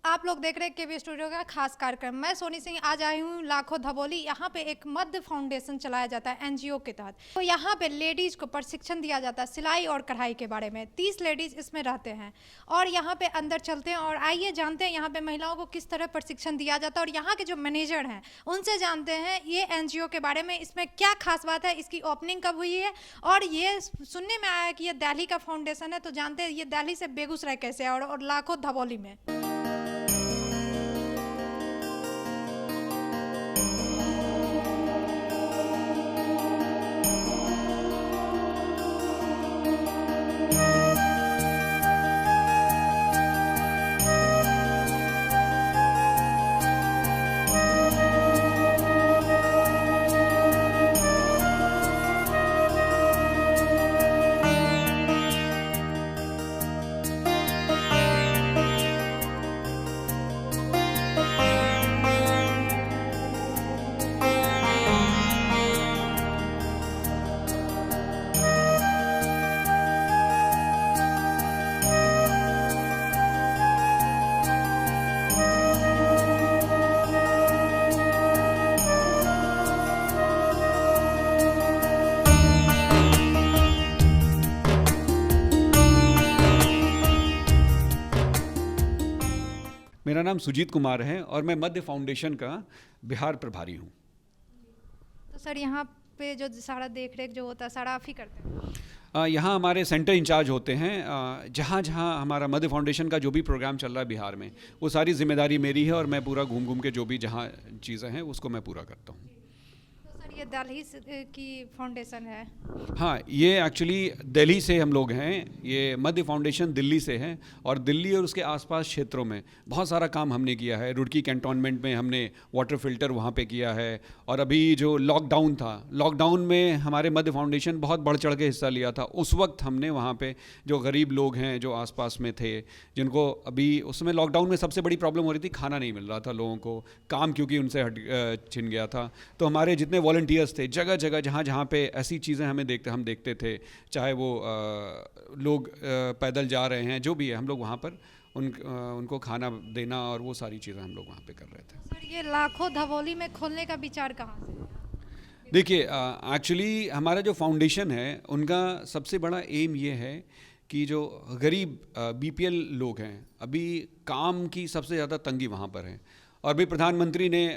आप लोग देख रहे हैं केबी स्टूडियो का खास कार्यक्रम। मैं सोनी सिंह आज आई हूँ लाखों धबोली। यहाँ पे एक मध्य फाउंडेशन चलाया जाता है एनजीओ के तहत। तो यहाँ पे लेडीज को प्रशिक्षण दिया जाता है सिलाई और कढ़ाई के बारे में। 30 लेडीज इसमें रहते हैं और यहाँ पे अंदर चलते हैं और आइए जानते हैं यहाँ पे महिलाओं को किस तरह प्रशिक्षण दिया जाता है और यहाँ के जो मैनेजर हैं उनसे जानते हैं ये एनजीओ के बारे में, इसमें क्या खास बात है, इसकी ओपनिंग कब हुई है और ये सुनने में आया है कि ये दिल्ली का फाउंडेशन है। तो जानते हैं ये दिल्ली से बेगूसराय कैसे है और लाखों धबोली में। मेरा नाम सुजीत कुमार है और मैं मध्य फाउंडेशन का बिहार प्रभारी हूँ। तो सर यहाँ पे जो सारा देख रेख जो होता है सारा आप ही करते हैं? यहाँ हमारे सेंटर इंचार्ज होते हैं। जहाँ जहाँ हमारा मध्य फाउंडेशन का जो भी प्रोग्राम चल रहा है बिहार में, वो सारी जिम्मेदारी मेरी है और मैं पूरा घूम घूम के जो भी जहाँ चीज़ें हैं उसको मैं पूरा करता हूँ। तो सर ये दिल्ली की फाउंडेशन है? हाँ, ये एक्चुअली दिल्ली से हम लोग हैं। ये मध्य फाउंडेशन दिल्ली से है और दिल्ली और उसके आसपास क्षेत्रों में बहुत सारा काम हमने किया है। रुड़की कैंटोनमेंट में हमने वाटर फिल्टर वहाँ पे किया है और अभी जो लॉकडाउन था, लॉकडाउन में हमारे मध्य फाउंडेशन बहुत बढ़ चढ़ के हिस्सा लिया था। उस वक्त हमने वहाँ पे जो गरीब लोग हैं जो आसपास में थे, जिनको अभी उसमें लॉकडाउन में सबसे बड़ी प्रॉब्लम हो रही थी, खाना नहीं मिल रहा था लोगों को, काम क्योंकि उनसे छिन गया था। तो हमारे जितने वॉलंटियर्स थे जगह जगह जहाँ जहाँ पे ऐसी चीज़ें हम देखते थे, चाहे वो लोग पैदल जा रहे हैं, जो भी है, हम लोग वहाँ पर उनको खाना देना और वो सारी चीज़ें हम लोग वहाँ पे कर रहे थे। सर ये लाखों धबोली में खोलने का विचार कहाँ से है? देखिए, एक्चुअली हमारा जो फाउंडेशन है उनका सबसे बड़ा एम ये है कि जो गरीब बीपीएल लोग हैं, अभी काम की सबसे ज़्यादा तंगी वहाँ पर है और भी प्रधानमंत्री ने,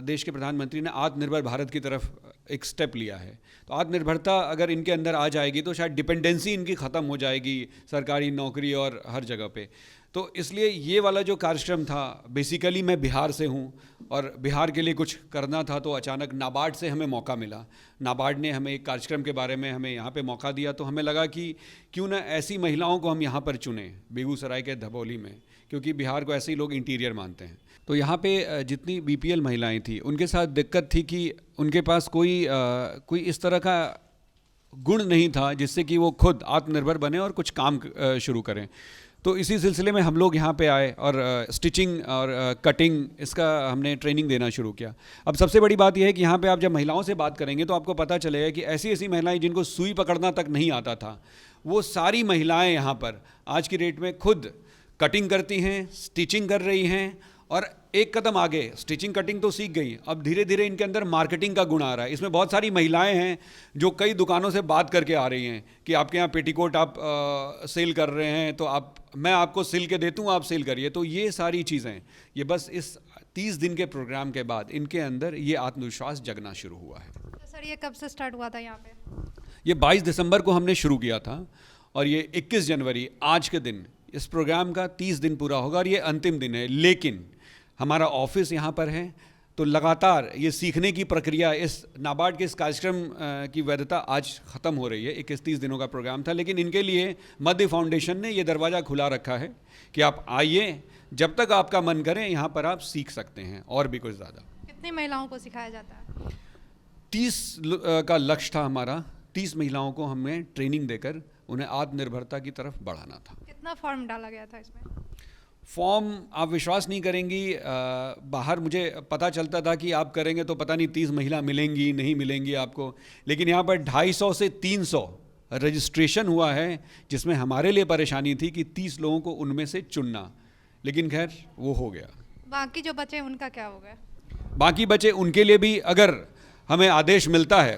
देश के प्रधानमंत्री ने आत्मनिर्भर भारत की तरफ एक स्टेप लिया है। तो आत्मनिर्भरता अगर इनके अंदर आ जाएगी तो शायद डिपेंडेंसी इनकी ख़त्म हो जाएगी सरकारी नौकरी और हर जगह पे। तो इसलिए ये वाला जो कार्यक्रम था, बेसिकली मैं बिहार से हूँ और बिहार के लिए कुछ करना था, तो अचानक नाबार्ड से हमें मौका मिला। नाबार्ड ने हमें एक कार्यक्रम के बारे में हमें यहाँ पे मौका दिया, तो हमें लगा कि क्यों ना ऐसी महिलाओं को हम यहाँ पर चुनें बेगूसराय के धबोली में, क्योंकि बिहार को ऐसे ही लोग इंटीरियर मानते हैं। तो यहाँ पे जितनी बीपीएल महिलाएं थी उनके साथ दिक्कत थी कि उनके पास कोई इस तरह का गुण नहीं था जिससे कि वो खुद आत्मनिर्भर बने और कुछ काम शुरू करें। तो इसी सिलसिले में हम लोग यहाँ पे आए और स्टिचिंग और कटिंग इसका हमने ट्रेनिंग देना शुरू किया। अब सबसे बड़ी बात यह है कि यहाँ पे आप जब महिलाओं से बात करेंगे तो आपको पता चलेगा कि ऐसी ऐसी महिलाएं जिनको सुई पकड़ना तक नहीं आता था, वो सारी महिलाएं यहाँ पर आज की डेट में खुद कटिंग करती हैं, स्टिचिंग कर रही हैं और एक कदम आगे, स्टिचिंग कटिंग तो सीख गई, अब धीरे धीरे इनके अंदर मार्केटिंग का गुण आ रहा है। इसमें बहुत सारी महिलाएं हैं जो कई दुकानों से बात करके आ रही हैं कि आपके यहाँ पेटीकोट आप सेल कर रहे हैं, तो मैं आपको सिल के देता हूँ, आप सेल करिए। तो ये सारी चीज़ें, ये बस इस 30 दिन के प्रोग्राम के बाद इनके अंदर ये आत्मविश्वास जगना शुरू हुआ है। तो सर ये कब से स्टार्ट हुआ था यहाँ पे? ये 22 दिसंबर को हमने शुरू किया था और ये 21 जनवरी आज के दिन इस प्रोग्राम का 30 दिन पूरा होगा और ये अंतिम दिन है। लेकिन हमारा ऑफिस यहाँ पर है, तो लगातार ये सीखने की प्रक्रिया, इस नाबार्ड के इस कार्यक्रम की वैधता आज ख़त्म हो रही है। 21-30 दिनों का प्रोग्राम था, लेकिन इनके लिए मध्य फाउंडेशन ने ये दरवाज़ा खुला रखा है कि आप आइए, जब तक आपका मन करे यहाँ पर आप सीख सकते हैं और भी कुछ ज़्यादा। कितनी महिलाओं को सिखाया जाता है? 30 का लक्ष्य था हमारा। 30 महिलाओं को हमने ट्रेनिंग देकर उन्हें आत्मनिर्भरता की तरफ बढ़ाना था। कितना फॉर्म डाला गया था इसमें? फॉर्म आप विश्वास नहीं करेंगी, बाहर मुझे पता चलता था कि आप करेंगे तो पता नहीं 30 महिला मिलेंगी नहीं मिलेंगी आपको, लेकिन यहाँ पर 250 से 300 रजिस्ट्रेशन हुआ है, जिसमें हमारे लिए परेशानी थी कि 30 लोगों को उनमें से चुनना। लेकिन खैर वो हो गया। बाकी जो बचे उनका क्या होगा? बाकी बचे उनके लिए भी अगर हमें आदेश मिलता है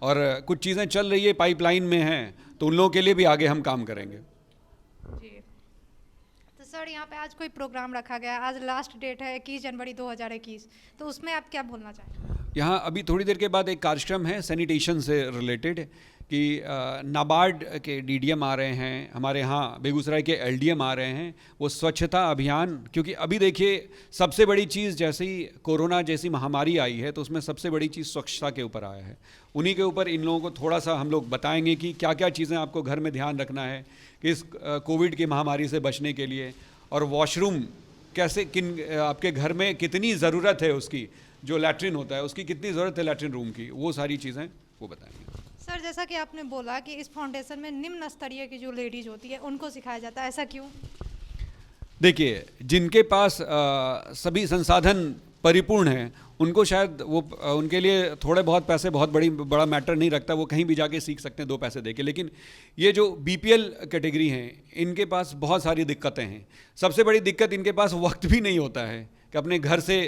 और कुछ चीज़ें चल रही है, पाइपलाइन में हैं, तो उन लोगों के लिए भी आगे हम काम करेंगे। जी। तो सर यहाँ पे आज कोई प्रोग्राम रखा गया है, आज लास्ट डेट है 21 जनवरी 2021, तो उसमें आप क्या बोलना चाहेंगे? यहाँ अभी थोड़ी देर के बाद एक कार्यक्रम है सैनिटेशन से रिलेटेड कि नाबार्ड के डीडीएम आ रहे हैं, हमारे यहाँ बेगूसराय के एलडीएम आ रहे हैं, वो स्वच्छता अभियान, क्योंकि अभी देखिए सबसे बड़ी चीज़ जैसे ही कोरोना जैसी महामारी आई है तो उसमें सबसे बड़ी चीज़ स्वच्छता के ऊपर आया है। उन्हीं के ऊपर इन लोगों को थोड़ा सा हम लोग बताएंगे कि क्या क्या चीज़ें आपको घर में ध्यान रखना है कि इस कोविड की महामारी से बचने के लिए, और वॉशरूम कैसे आपके घर में कितनी ज़रूरत है उसकी, जो लैट्रिन होता है उसकी कितनी ज़रूरत है लैट्रिन रूम की, वो सारी चीज़ें वो बताएंगे। सर जैसा कि आपने बोला कि इस फाउंडेशन में निम्न स्तरीय की जो लेडीज होती है उनको सिखाया जाता है, ऐसा क्यों? देखिए जिनके पास सभी संसाधन परिपूर्ण हैं उनको शायद वो उनके लिए थोड़े बहुत पैसे बहुत बड़ा मैटर नहीं रखता, वो कहीं भी जाके सीख सकते हैं 2 पैसे दे के। लेकिन ये जो बीपीएल कैटेगरी हैं इनके पास बहुत सारी दिक्कतें हैं। सबसे बड़ी दिक्कत इनके पास वक्त भी नहीं होता है कि अपने घर से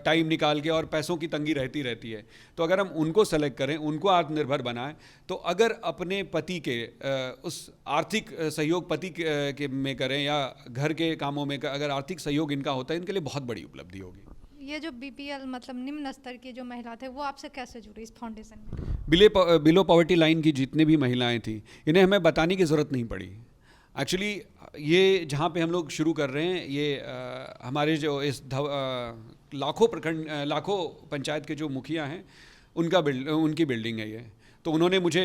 टाइम निकाल के, और पैसों की तंगी रहती है। तो अगर हम उनको सेलेक्ट करें, उनको आत्मनिर्भर बनाएं, तो अगर अपने पति के उस आर्थिक सहयोग पति के में करें या घर के कामों में अगर आर्थिक सहयोग इनका होता है, इनके लिए बहुत बड़ी उपलब्धि होगी। ये जो बीपीएल मतलब निम्न स्तर की जो महिला थे वो आपसे कैसे जुड़ी इस फाउंडेशन में? बिलो पॉवर्टी लाइन की जितनी भी महिलाएं थी इन्हें हमें बताने की ज़रूरत नहीं पड़ी। एक्चुअली ये जहाँ पे हम लोग शुरू कर रहे हैं, ये हमारे जो इस लाखों पंचायत के जो मुखिया हैं उनकी बिल्डिंग है ये। तो उन्होंने मुझे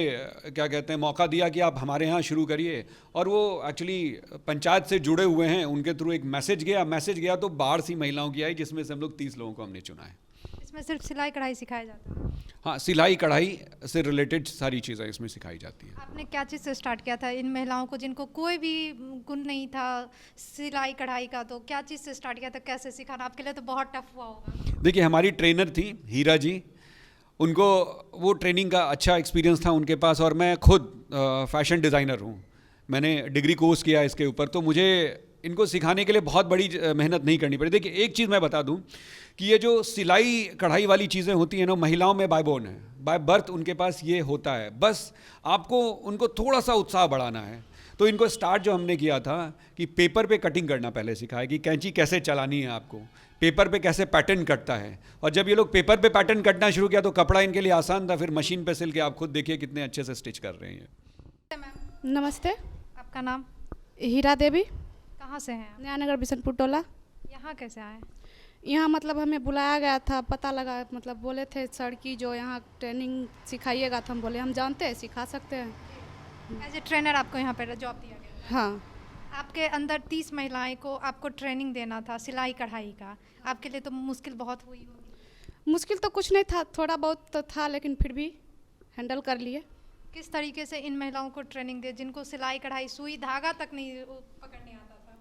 क्या कहते हैं मौका दिया कि आप हमारे यहाँ शुरू करिए, और वो एक्चुअली पंचायत से जुड़े हुए हैं, उनके थ्रू एक मैसेज गया तो बाहर सी महिलाओं की आई, जिसमें से हम लोग 30 लोगों को हमने चुना है। इसमें सिर्फ सिलाई कढ़ाई सिखाया जाता है? हाँ, सिलाई कढ़ाई से रिलेटेड सारी चीज़ें इसमें सिखाई जाती है। आपने क्या चीज़ से स्टार्ट किया था इन महिलाओं को जिनको कोई भी गुण नहीं था सिलाई कढ़ाई का, तो क्या चीज़ से स्टार्ट किया था, कैसे सिखाना? आपके लिए तो बहुत टफ हुआ होगा। देखिए हमारी ट्रेनर थी हीरा जी, उनको वो ट्रेनिंग का अच्छा एक्सपीरियंस था उनके पास, और मैं खुद फैशन डिज़ाइनर हूँ, मैंने डिग्री कोर्स किया इसके ऊपर, तो मुझे इनको सिखाने के लिए बहुत बड़ी मेहनत नहीं करनी पड़ी। देखिए एक चीज़ मैं बता दूं कि ये जो सिलाई कढ़ाई वाली चीज़ें होती हैं ना, महिलाओं में बाय बोर्न है, बाय बर्थ उनके पास ये होता है, बस आपको उनको थोड़ा सा उत्साह बढ़ाना है। तो इनको स्टार्ट जो हमने किया था कि पेपर पे कटिंग करना पहले सिखाया, कि कैंची कैसे चलानी है आपको, पेपर पे कैसे पैटर्न कटता है, और जब ये लोग पेपर पे पैटर्न कटना शुरू किया तो कपड़ा इनके लिए आसान था, फिर मशीन पे सिल के आप खुद देखिए कितने अच्छे से स्टिच कर रहे हैं। नमस्ते, आपका नाम? हीरा देवी। कहाँ से हैं आप? नयानगर बिशनपुर टोला। यहाँ कैसे आए? यहाँ मतलब हमें बुलाया गया था, पता लगा, मतलब बोले थे सर की जो यहाँ ट्रेनिंग सिखाइएगा, तो हम बोले हम जानते हैं, सिखा सकते हैं। एज ए ट्रेनर आपको यहाँ पर जॉब दिया गया? हाँ। आपके अंदर 30 महिलाएं को आपको ट्रेनिंग देना था सिलाई कढ़ाई का, आपके लिए तो मुश्किल बहुत हुई होगी। मुश्किल तो कुछ नहीं था, थोड़ा बहुत तो था, लेकिन फिर भी हैंडल कर लिए। किस तरीके से इन महिलाओं को ट्रेनिंग दे जिनको सिलाई कढ़ाई सुई धागा तक नहीं पकड़ने आता था?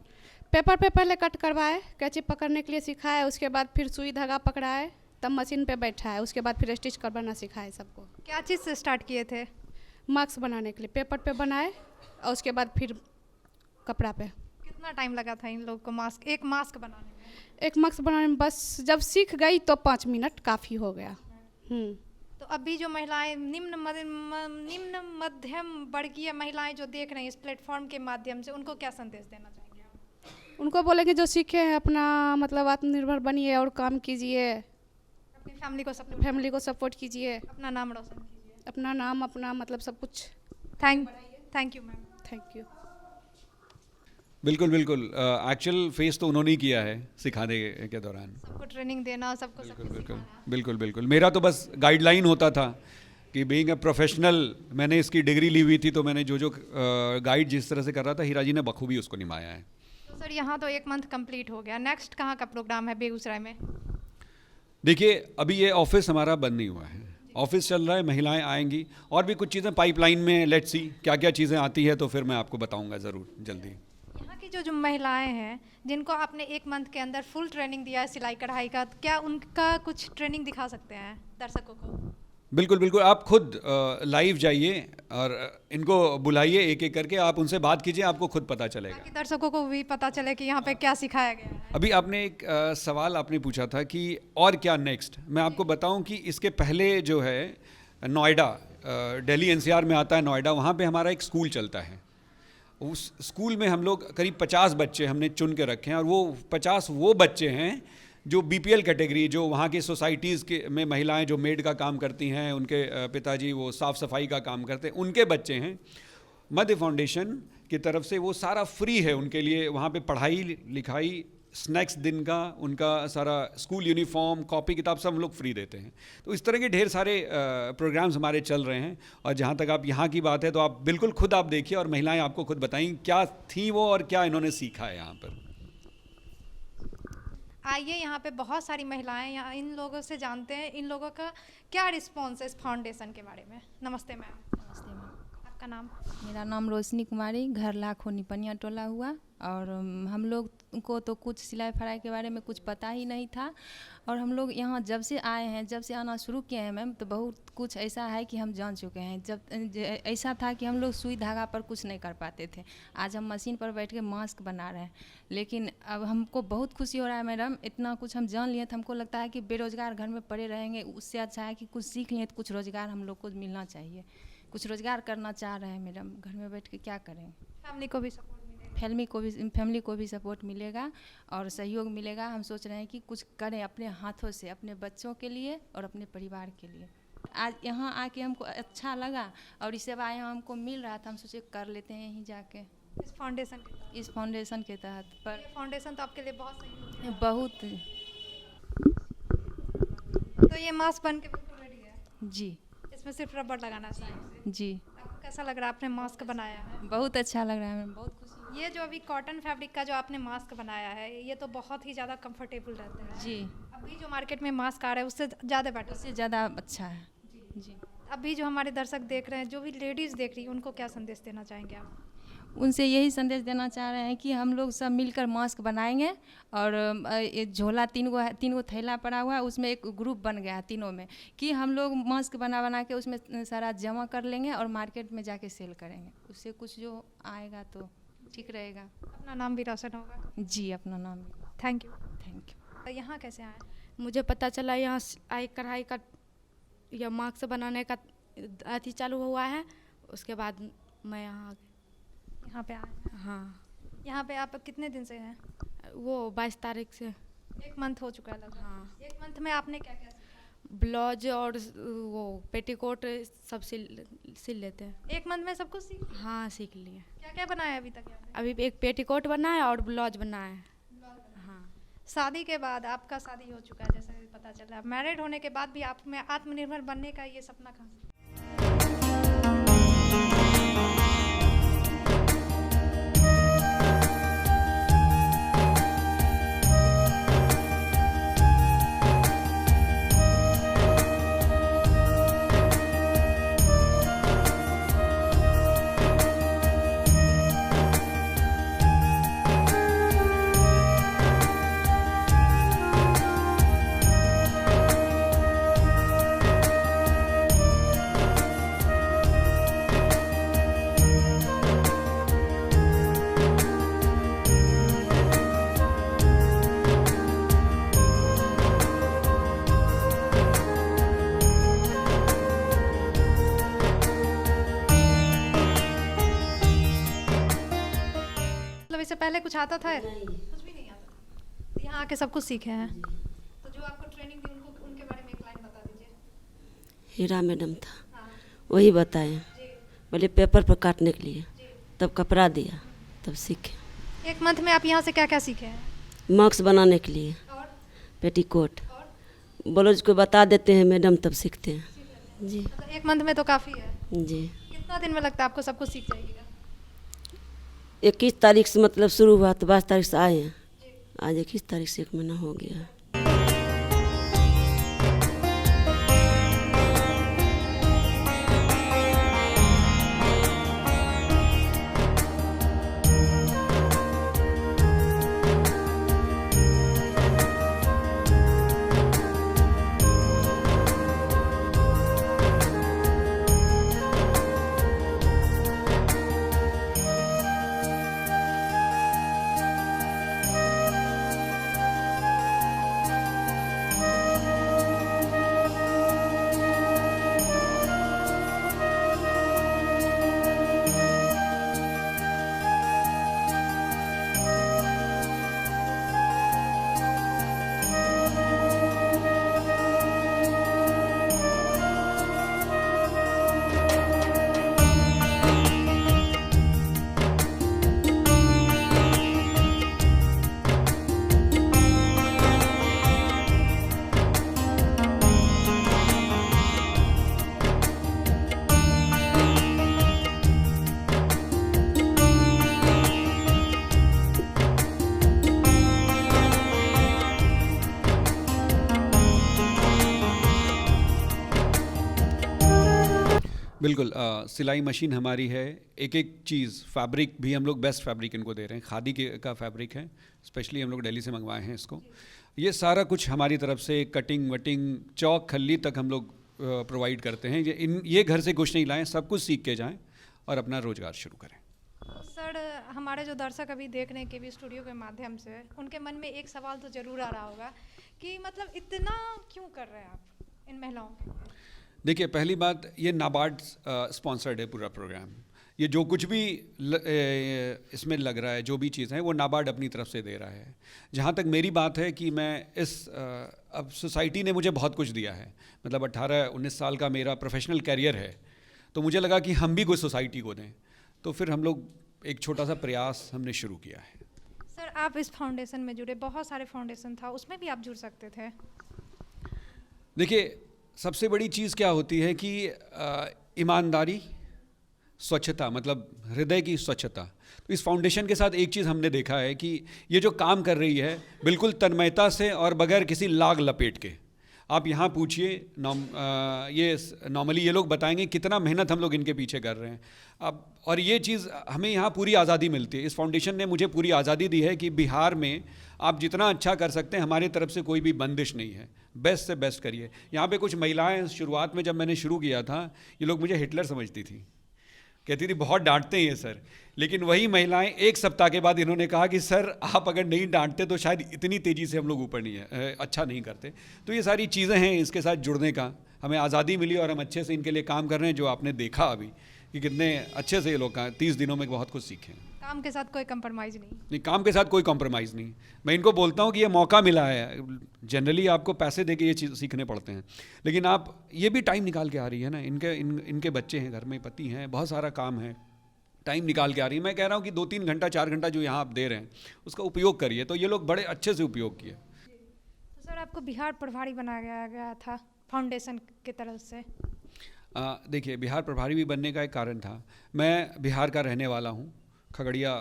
पेपर पे पहले कट करवाए, कैंची पकड़ने के लिए सिखाए, उसके बाद फिर सुई धागा पकड़ाए, तब मशीन पे बैठाए, उसके बाद फिर स्टिच करवाना सिखाए सबको। क्या चीज़ से स्टार्ट किए थे? मास्क बनाने के लिए पेपर पे बनाए, और उसके बाद फिर कपड़ा पे। कितना टाइम लगा था इन लोग को एक मास्क बनाने में? एक मास्क बनाने में बस जब सीख गई तो 5 मिनट काफ़ी हो गया। तो अभी जो महिलाएं निम्न मध्यम वर्गीय महिलाएं जो देख रही हैं इस प्लेटफॉर्म के माध्यम से, उनको क्या संदेश देना चाहेंगे आप? उनको बोलेंगे जो सीखे हैं अपना मतलब आत्मनिर्भर बनिए और काम कीजिए, अपनी फैमिली को सपोर्ट कीजिए, अपना नाम रोशन कीजिए, अपना नाम अपना मतलब सब कुछ। Thank you ma'am. Thank you. बिल्कुल बिल्कुल, एक्चुअल फेस तो उन्होंने ही किया है सिखाने के दौरान। सबको ट्रेनिंग देना, सबको बिल्कुल बिल्कुल। मेरा तो बस गाइडलाइन होता था कि बीइंग अ प्रोफेशनल, मैंने इसकी डिग्री ली हुई थी, तो मैंने जो गाइड जिस तरह से कर रहा था, हीरा जी ने बखूबी उसको निभाया है। तो सर यहाँ तो 1 मंथ कंप्लीट हो गया, नेक्स्ट कहाँ का प्रोग्राम है बेगूसराय में? देखिए अभी ये ऑफिस हमारा बंद नहीं हुआ है, ऑफिस चल रहा है, महिलाएं आएंगी, और भी कुछ चीज़ें पाइपलाइन में, लेट्स सी क्या क्या चीज़ें आती है, तो फिर मैं आपको बताऊंगा ज़रूर जल्दी। यहाँ की जो महिलाएं हैं जिनको आपने 1 मंथ के अंदर फुल ट्रेनिंग दिया है सिलाई कढ़ाई का, तो क्या उनका कुछ ट्रेनिंग दिखा सकते हैं दर्शकों को? बिल्कुल बिल्कुल, आप खुद लाइव जाइए और इनको बुलाइए एक एक करके, आप उनसे बात कीजिए, आपको खुद पता चलेगा। ताकि दर्शकों को भी पता चले कि यहाँ पे क्या सिखाया गया है। अभी आपने एक सवाल आपने पूछा था कि और क्या नेक्स्ट। मैं आपको बताऊं कि इसके पहले जो है नोएडा, दिल्ली एनसीआर में आता है नोएडा, वहाँ पे हमारा एक स्कूल चलता है। उस स्कूल में हम लोग करीब 50 बच्चे हमने चुन के रखे हैं, और वो 50 वो बच्चे हैं जो बीपीएल कैटेगरी, जो वहाँ की सोसाइटीज़ के में महिलाएं जो मेड का काम करती हैं, उनके पिताजी वो साफ़ सफाई का काम करते हैं, उनके बच्चे हैं। मध्य फाउंडेशन की तरफ से वो सारा फ्री है उनके लिए, वहाँ पे पढ़ाई लिखाई, स्नैक्स दिन का, उनका सारा स्कूल यूनिफॉर्म, कॉपी किताब सब हम लोग फ्री देते हैं। तो इस तरह के ढेर सारे प्रोग्राम्स हमारे चल रहे हैं। और जहाँ तक आप यहाँ की बात है, तो आप बिल्कुल खुद आप देखिए और महिलाएं आपको खुद बताएं क्या थी वो और क्या इन्होंने सीखा है यहाँ पर। आइए, यहाँ पे बहुत सारी महिलाएं, यहाँ इन लोगों से जानते हैं इन लोगों का क्या रिस्पॉन्स है इस फाउंडेशन के बारे में। नमस्ते मैम। नमस्ते मैम। आपका नाम? मेरा नाम रोशनी कुमारी, घर लाखो निपनिया टोला हुआ। और हम लोग को तो कुछ सिलाई फराई के बारे में कुछ पता ही नहीं था। और हम लोग यहाँ जब से आए हैं, जब से आना शुरू किए हैं मैम, तो बहुत कुछ ऐसा है कि हम जान चुके हैं। जब ऐसा था कि हम लोग सुई धागा पर कुछ नहीं कर पाते थे, आज हम मशीन पर बैठ के मास्क बना रहे हैं। लेकिन अब हमको बहुत खुशी हो रहा है मैडम, इतना कुछ हम जान लिए। तो हमको लगता है कि बेरोज़गार घर में पड़े रहेंगे, उससे अच्छा है कि कुछ सीख लें, तो कुछ रोज़गार हम लोग को मिलना चाहिए। कुछ रोज़गार करना चाह रहे हैं मैडम, घर में बैठ के क्या करेंगे। फैमिली को भी सपोर्ट मिलेगा? फैमिली को भी सपोर्ट मिलेगा और सहयोग मिलेगा। हम सोच रहे हैं कि कुछ करें अपने हाथों से, अपने बच्चों के लिए और अपने परिवार के लिए। आज यहाँ आके हमको अच्छा लगा और इस सेवा यहाँ हमको मिल रहा था, हम सोचे कर लेते हैं यहीं जाके इस फाउंडेशन के तहत। पर ये फाउंडेशन तो आपके लिए बहुत सही है। बहुत। तो ये मास्क बन के बिल्कुल रेडी है जी इसमें सिर्फ रबड़ लगाना है साइड से। जी, आपको कैसा लग रहा है आपने मास्क बनाया है? बहुत अच्छा लग रहा है मैम, बहुत खुशी। ये जो अभी कॉटन फैब्रिक का जो आपने मास्क बनाया है, ये तो बहुत ही ज़्यादा कंफर्टेबल रहता है। जी, अभी जो मार्केट में मास्क आ रहा है उससे ज़्यादा बेटर। उससे ज़्यादा अच्छा है। जी, अभी जो हमारे दर्शक देख रहे हैं, जो भी लेडीज़ देख रही हैं, उनको क्या संदेश देना चाहेंगे आप? उनसे यही संदेश देना चाह रहे हैं कि हम लोग सब मिलकर मास्क बनाएंगे। और ये झोला तीन गो थैला पड़ा हुआ है, उसमें एक ग्रुप बन गया है तीनों में, कि हम लोग मास्क बना के उसमें सारा जमा कर लेंगे और मार्केट में जाके सेल करेंगे। उससे कुछ जो आएगा तो ठीक रहेगा। अपना नाम भी रोशन होगा। जी, अपना नाम। Thank you. Thank you. तो यहाँ कैसे आए? मुझे पता चला यहाँ आई कढ़ाई का या मास्क बनाने का अथी चालू हुआ है, उसके बाद मैं यहाँ पे आए? हाँ, यहाँ पे आप कितने दिन से हैं? वो 22 तारीख से। 1 मंथ हो चुका है लगभग। हाँ, 1 मंथ में आपने क्या क्या सीखा? ब्लाउज और वो पेटीकोट सब सिल लेते हैं। 1 मंथ में सब कुछ सीख? हाँ, सीख लिए। क्या क्या बनाया अभी तक यहाँ पे? अभी एक पेटीकोट बना है और ब्लाउज बना है। हाँ, शादी के बाद आपका शादी हो चुका है जैसा कि पता चल रहा है, मैरिड होने के बाद भी आप में आत्मनिर्भर बनने का ये सपना कहाँ से? इससे पहले कुछ आता था? कुछ भी नहीं आता। यहाँ आके सब कुछ सीखे हैं। तो जो आपको ट्रेनिंग दी उनको, उनके बारे में एक लाइन बता दीजिए। हीरा मैडम था, हाँ वही बताए। जी पहले पेपर पर काटने के लिए, जी। तब कपड़ा दिया, तब सीखे। 1 मंथ में आप यहाँ से क्या क्या सीखे हैं? मास्क बनाने के लिए, और पेटीकोट, ब्लाउज को बता देते हैं मैडम, तब सीखते हैं। जी मतलब 1 मंथ में तो काफ़ी है। जी। कितना दिन में लगता है आपको सब कुछ सीख जाएगी? 21 तारीख से मतलब शुरू हुआ, तो 22 तारीख से आए हैं। आज 21 तारीख से 1 महीना हो गया। बिल्कुल सिलाई मशीन हमारी है। एक एक चीज़ फैब्रिक भी हम लोग बेस्ट फैब्रिक इनको दे रहे हैं। खादी के का फैब्रिक है, स्पेशली हम लोग दिल्ली से मंगवाए हैं इसको। ये सारा कुछ हमारी तरफ से कटिंग वटिंग चौक खल्ली तक हम लोग प्रोवाइड करते हैं। ये घर से कुछ नहीं लाएं, सब कुछ सीख के जाएं और अपना रोज़गार शुरू करें। सर, हमारे जो दर्शक अभी देखने के भी स्टूडियो के माध्यम से, उनके मन में एक सवाल तो ज़रूर आ रहा होगा कि मतलब इतना क्यों कर रहे हैं आप इन महिलाओं के लिए? देखिए, पहली बात, ये नाबार्ड स्पॉन्सर्ड है पूरा प्रोग्राम। ये जो कुछ भी इसमें लग रहा है, जो भी चीज़ है, वो नाबार्ड अपनी तरफ से दे रहा है। जहाँ तक मेरी बात है कि मैं अब सोसाइटी ने मुझे बहुत कुछ दिया है। मतलब 18-19 साल का मेरा प्रोफेशनल कैरियर है, तो मुझे लगा कि हम भी कुछ सोसाइटी को दें। तो फिर हम लोग एक छोटा सा प्रयास हमने शुरू किया है। सर, आप इस फाउंडेशन में जुड़े, बहुत सारे फाउंडेशन था, उसमें भी आप जुड़ सकते थे। देखिए, सबसे बड़ी चीज़ क्या होती है कि ईमानदारी, स्वच्छता, मतलब हृदय की स्वच्छता। तो इस फाउंडेशन के साथ एक चीज़ हमने देखा है कि ये जो काम कर रही है बिल्कुल तन्मयता से और बगैर किसी लाग लपेट के। आप यहाँ पूछिए, ये नॉर्मली ये लोग बताएंगे कितना मेहनत हम लोग इनके पीछे कर रहे हैं। अब और ये चीज़ हमें यहाँ पूरी आज़ादी मिलती है। इस फाउंडेशन ने मुझे पूरी आज़ादी दी है कि बिहार में आप जितना अच्छा कर सकते हैं, हमारी तरफ से कोई भी बंदिश नहीं है। बेस्ट से बेस्ट करिए। यहाँ पे कुछ महिलाएं, शुरुआत में जब मैंने शुरू किया था, ये लोग मुझे हिटलर समझती थी, कहती थी बहुत डांटते हैं ये सर। लेकिन वही महिलाएं एक सप्ताह के बाद इन्होंने कहा कि सर आप अगर नहीं डांटते तो शायद इतनी तेज़ी से हम लोग ऊपर नहीं है, अच्छा नहीं करते। तो ये सारी चीज़ें हैं, इसके साथ जुड़ने का हमें आज़ादी मिली और हम अच्छे से इनके लिए काम कर रहे हैं। जो आपने देखा अभी कि कितने अच्छे से ये लोग 30 दिनों में बहुत कुछ सीखे। काम के साथ कोई कंप्रोमाइज़ नहीं। काम के साथ कोई कॉम्प्रोमाइज़ नहीं। मैं इनको बोलता हूँ कि ये मौका मिला है। जनरली आपको पैसे दे के ये चीज़ सीखने पड़ते हैं, लेकिन आप ये भी टाइम निकाल के आ रही है ना। इनके बच्चे हैं, घर में पति हैं, बहुत सारा काम है, टाइम निकाल के आ रही है। मैं कह रहा हूँ कि 2-3 घंटा 4 घंटा जो यहाँ आप दे रहे हैं उसका उपयोग करिए। तो ये लोग बड़े अच्छे से उपयोग किए। तो सर, आपको बिहार प्रभारी बनाया गया था फाउंडेशन की तरफ से। देखिए, बिहार प्रभारी भी बनने का एक कारण था। मैं बिहार का रहने वाला हूँ, खगड़िया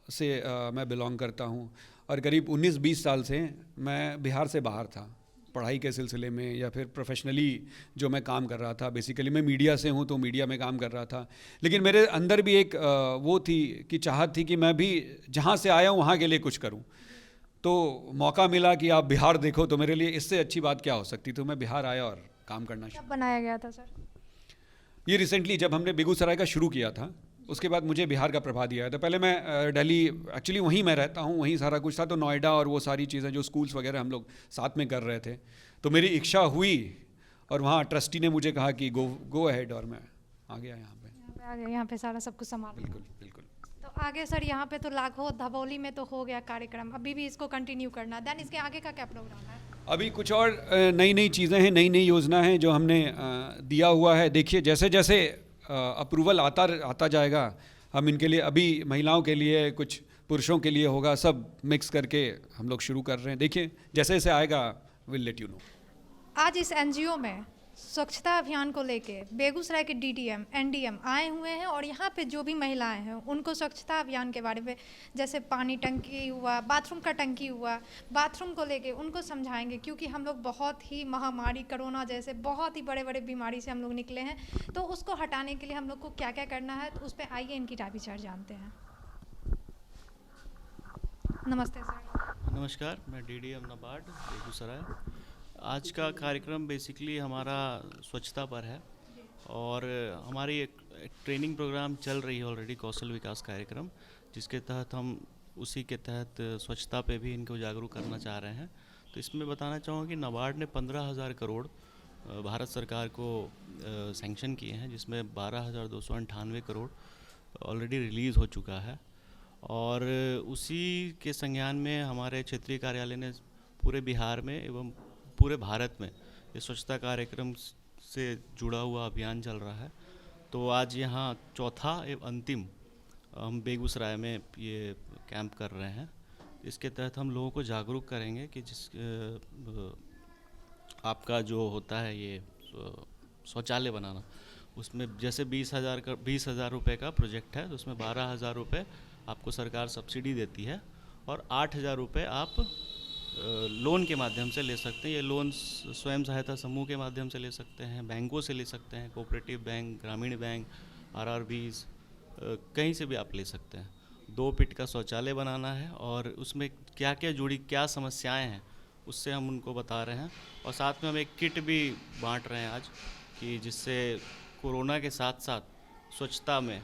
से मैं बिलोंग करता हूँ और करीब 19-20 साल से मैं बिहार से बाहर था, पढ़ाई के सिलसिले में या फिर प्रोफेशनली जो मैं काम कर रहा था। बेसिकली मैं मीडिया से हूँ, तो मीडिया में काम कर रहा था। लेकिन मेरे अंदर भी एक वो थी कि चाहत थी कि मैं भी जहाँ से आया हूँ वहाँ के लिए कुछ करूँ। तो मौका मिला कि आप बिहार देखो, तो मेरे लिए इससे अच्छी बात क्या हो सकती। तो मैं बिहार आया और काम करना शुरू। कब बनाया गया था सर? ये रिसेंटली जब हमने बेगूसराय का शुरू किया था, उसके बाद मुझे बिहार का प्रभार दिया था। पहले मैं दिल्ली, एक्चुअली वहीं मैं रहता हूँ, वहीं सारा कुछ था। तो नोएडा और वो सारी चीज़ें जो स्कूल्स वगैरह हम लोग साथ में कर रहे थे, तो मेरी इच्छा हुई और वहाँ ट्रस्टी ने मुझे कहा कि गो अहेड, और मैं आ गया यहाँ पे आ गया, यहाँ पे सारा सब कुछ संभाल। बिल्कुल बिल्कुल। तो आगे सर, यहाँ पे तो लाखों धबोली में तो हो गया कार्यक्रम, अभी भी इसको कंटिन्यू करना, देन इसके आगे का क्या प्रोग्राम है? अभी कुछ और नई नई चीज़ें हैं, नई नई योजना है जो हमने दिया हुआ है। देखिए, जैसे जैसे अप्रूवल आता जाएगा, हम इनके लिए, अभी महिलाओं के लिए कुछ, पुरुषों के लिए होगा, सब मिक्स करके हम लोग शुरू कर रहे हैं। देखिए, जैसे जैसे आएगा विल लेट यू नो। आज इस एनजीओ में स्वच्छता अभियान को लेके बेगूसराय के डीडीएम, एनडीएम आए हुए हैं और यहाँ पे जो भी महिलाएं हैं उनको स्वच्छता अभियान के बारे में, जैसे पानी टंकी हुआ, बाथरूम का टंकी हुआ, बाथरूम को लेके उनको समझाएंगे। क्योंकि हम लोग बहुत ही महामारी, कोरोना जैसे बहुत ही बड़े बड़े बीमारी से हम लोग निकले हैं, तो उसको हटाने के लिए हम लोग को क्या क्या करना है, तो उस पर आइए इनकी राय विचार जानते हैं। नमस्ते सर। नमस्कार, मैं डीडीएम नाबार्ड बेगूसराय। आज का कार्यक्रम बेसिकली हमारा स्वच्छता पर है और हमारी एक ट्रेनिंग प्रोग्राम चल रही है ऑलरेडी, कौशल विकास कार्यक्रम, जिसके तहत हम उसी के तहत स्वच्छता पे भी इनको जागरूक करना चाह रहे हैं। तो इसमें बताना चाहूँगा कि नाबार्ड ने 15,000 करोड़ भारत सरकार को सैंक्शन किए हैं, जिसमें 12,298 करोड़ ऑलरेडी रिलीज़ हो चुका है। और उसी के संज्ञान में हमारे क्षेत्रीय कार्यालय ने पूरे बिहार में एवं पूरे भारत में ये स्वच्छता कार्यक्रम से जुड़ा हुआ अभियान चल रहा है। तो आज यहाँ चौथा एवं अंतिम हम बेगूसराय में ये कैंप कर रहे हैं। इसके तहत हम लोगों को जागरूक करेंगे कि आपका जो होता है ये शौचालय बनाना, उसमें जैसे 20,000 रुपये का प्रोजेक्ट है, तो उसमें 12,000 रुपये आपको सरकार सब्सिडी देती है और 8,000 रुपये आप लोन के माध्यम से ले सकते हैं। ये लोन स्वयं सहायता समूह के माध्यम से ले सकते हैं, बैंकों से ले सकते हैं, कोऑपरेटिव बैंक, ग्रामीण बैंक, आरआरबीज, कहीं से भी आप ले सकते हैं। 2 फीट का शौचालय बनाना है और उसमें क्या क्या जुड़ी क्या समस्याएं हैं उससे हम उनको बता रहे हैं। और साथ में हम एक किट भी बांट रहे हैं आज, कि जिससे कोरोना के साथ साथ स्वच्छता में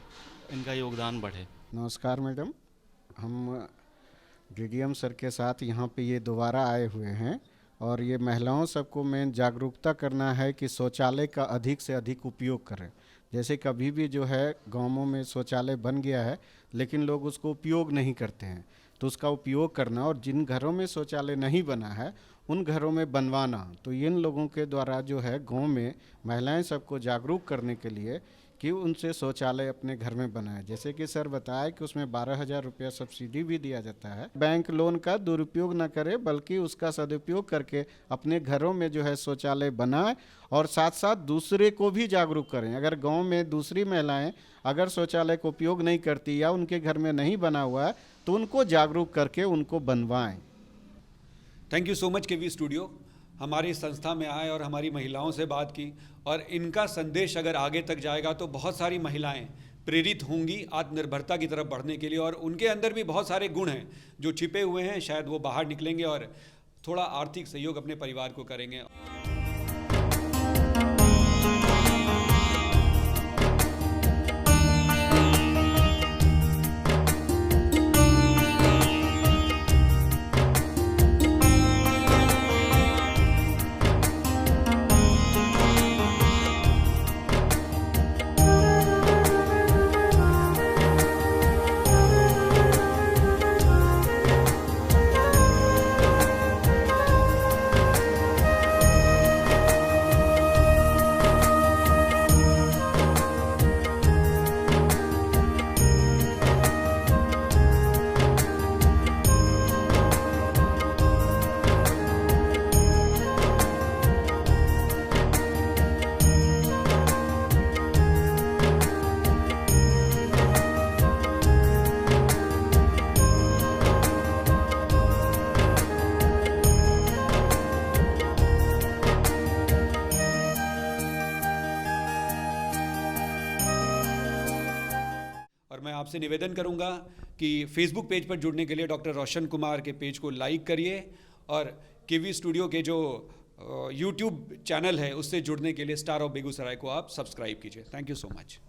इनका योगदान बढ़े। नमस्कार मैडम, हम डीडीएम सर के साथ यहाँ पे ये दोबारा आए हुए हैं और ये महिलाओं सबको मेन जागरूकता करना है कि शौचालय का अधिक से अधिक उपयोग करें। जैसे कभी भी जो है गांवों में शौचालय बन गया है लेकिन लोग उसको उपयोग नहीं करते हैं, तो उसका उपयोग करना, और जिन घरों में शौचालय नहीं बना है उन घरों में बनवाना। तो इन लोगों के द्वारा जो है गांव में महिलाएं सबको जागरूक करने के लिए कि उनसे शौचालय अपने घर में बनाए। जैसे कि सर बताया कि उसमें 12,000 रुपया सब्सिडी भी दिया जाता है। बैंक लोन का दुरुपयोग न करे बल्कि उसका सदुपयोग करके अपने घरों में जो है शौचालय बनाए और साथ साथ दूसरे को भी जागरूक करें। अगर गांव में दूसरी महिलाएं अगर शौचालय का उपयोग नहीं करती या उनके घर में नहीं बना हुआ है तो उनको जागरूक करके उनको बनवाएं। Thank you so much KV studio, हमारी संस्था में आए और हमारी महिलाओं से बात की, और इनका संदेश अगर आगे तक जाएगा तो बहुत सारी महिलाएं प्रेरित होंगी आत्मनिर्भरता की तरफ बढ़ने के लिए, और उनके अंदर भी बहुत सारे गुण हैं जो छिपे हुए हैं, शायद वो बाहर निकलेंगे और थोड़ा आर्थिक सहयोग अपने परिवार को करेंगे। और मैं आपसे निवेदन करूंगा कि फेसबुक पेज पर जुड़ने के लिए डॉक्टर रोशन कुमार के पेज को लाइक करिए, और केवी स्टूडियो के जो यूट्यूब चैनल है उससे जुड़ने के लिए स्टार ऑफ बेगूसराय को आप सब्सक्राइब कीजिए। Thank you so much.